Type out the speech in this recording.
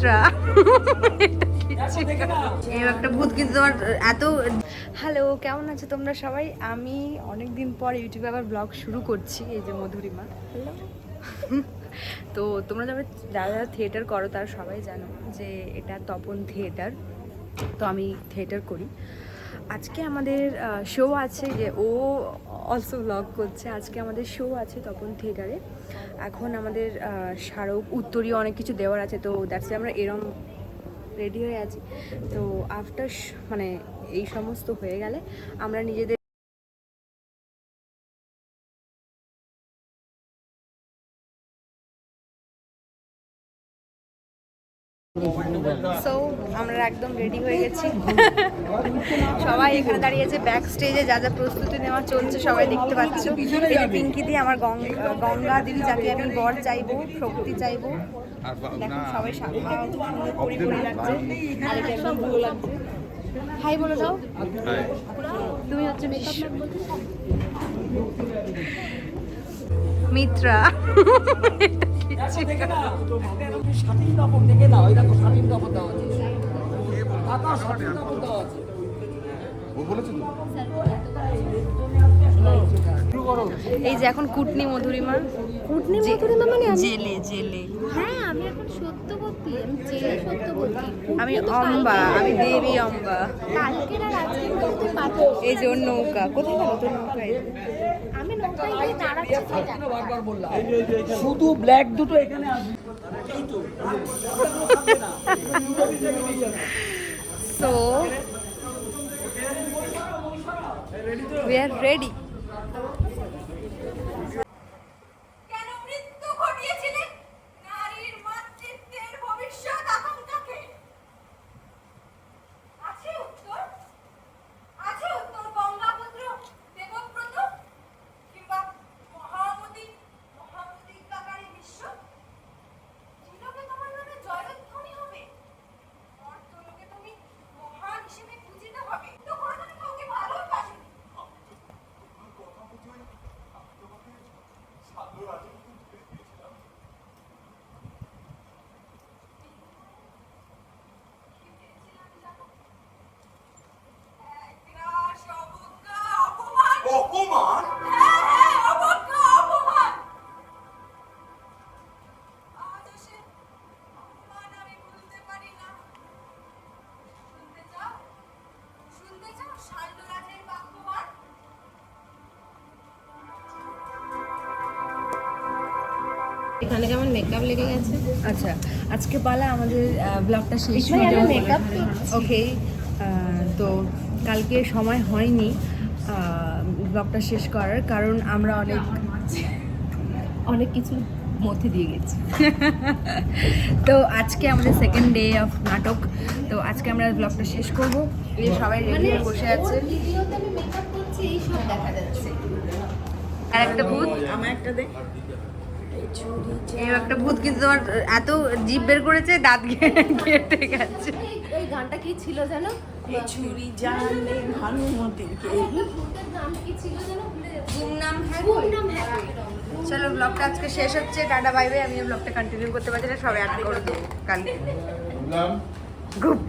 মিত্রা এই একটা ভূত কিন্তু তোমার এত। হ্যালো, কেমন আছো তোমরা সবাই? আমি অনেকদিন পর ইউটিউবে আবার ব্লগ শুরু করছি। এই যে মধুরিমা। হ্যালো। তো তোমরা যারা যারা থিয়েটার করো তারা সবাই জানো যে এটা তপন থিয়েটার। তো আমি থিয়েটার করি। আজকে আমাদের শো আছে, যে ও অলসো ব্লগ করছে। আজকে আমাদের শো আছে তপন থিয়েটারে। এখন আমাদের স্মারক উত্তরীয় অনেক কিছু দেওয়ার আছে, তো দ্যাটস আমরা এরম রেডি হয়ে আছি। তো আফটার মানে এই সমস্ত হয়ে গেলে আমরা নিজেদের সো আমরা একদম রেডি হয়ে গেছি। সবাই এখানে দাঁড়িয়েছে ব্যাক স্টেজে, যা যা প্রস্তুতি নেওয়া চলছে সবাই দেখতে পাচ্ছ। এই যে পিঙ্কি দি, আমার গঙ্গা দিদি, যাকে আমি বর চাইবো, শক্তি চাইবো। দেখো সবাই পরিপূর্ণ লাগছে, আর এটা একদম ভালো লাগছে। হাই বলে দাও। তুমি হচ্ছে মেকআপ ম্যান বলছো মিত্রা। এই যে এখন কুটনি মধুরিমা। কুটনি মধুরিমা মানে জেলে জেলে। হ্যাঁ, আমি এখন সত্যবতী, আমি জেলে সত্যবতী। আমি অম্বা, আমি দেবী অম্বা। কালকের আর আজকের মধ্যে পার্থক্য। এই যে ওর নৌকা, কোথায় গেল তোর নৌকা? আমি নৌকায় গিয়ে দাঁড়াচ্ছি। শুধু ব্ল্যাক দুটো এখানে আসবে। So we are ready. এখানে কেমন মেকআপ লেগে গেছে? আচ্ছা, আজকে পালা আমাদের ব্লগটা শেষ ভাই, হলো। আমি মেকআপ ওকে, তো কালকে সময় হয়নি ব্লগটা শেষ করার, কারণ আমরা অনেক কিছু মধ্যে দিয়ে গেছি। তো আজকে আমাদের সেকেন্ড ডে অফ নাটক। তো আজকে আমরা ব্লগটা শেষ করব। এই যে সবাই রেডি হয়ে বসে আছে। ভিডিওতে আমি মেকআপ করছি, এই সব দেখা যাচ্ছে। আর একটা ভূত, আমার একটা দেখ। এই একটা ভূত কিন্তু তোমার এত জিভ বের করেছে, দাঁত কেটে গেছে। ওই গানটা কি ছিল জানো? ছুরি জানলে ভানুমতি ভূতের নাম কি ছিল জানো? ভুলে যাচ্ছি। নাম হ্যাঁ। নাম হ্যাঁ। চলো, ব্লগটা আজকে শেষ হচ্ছে। Tata bye bye. আমি ব্লগটা কন্টিনিউ করতে পারছি না, সবাই অ্যাড করে দেবো কালকে। গুড।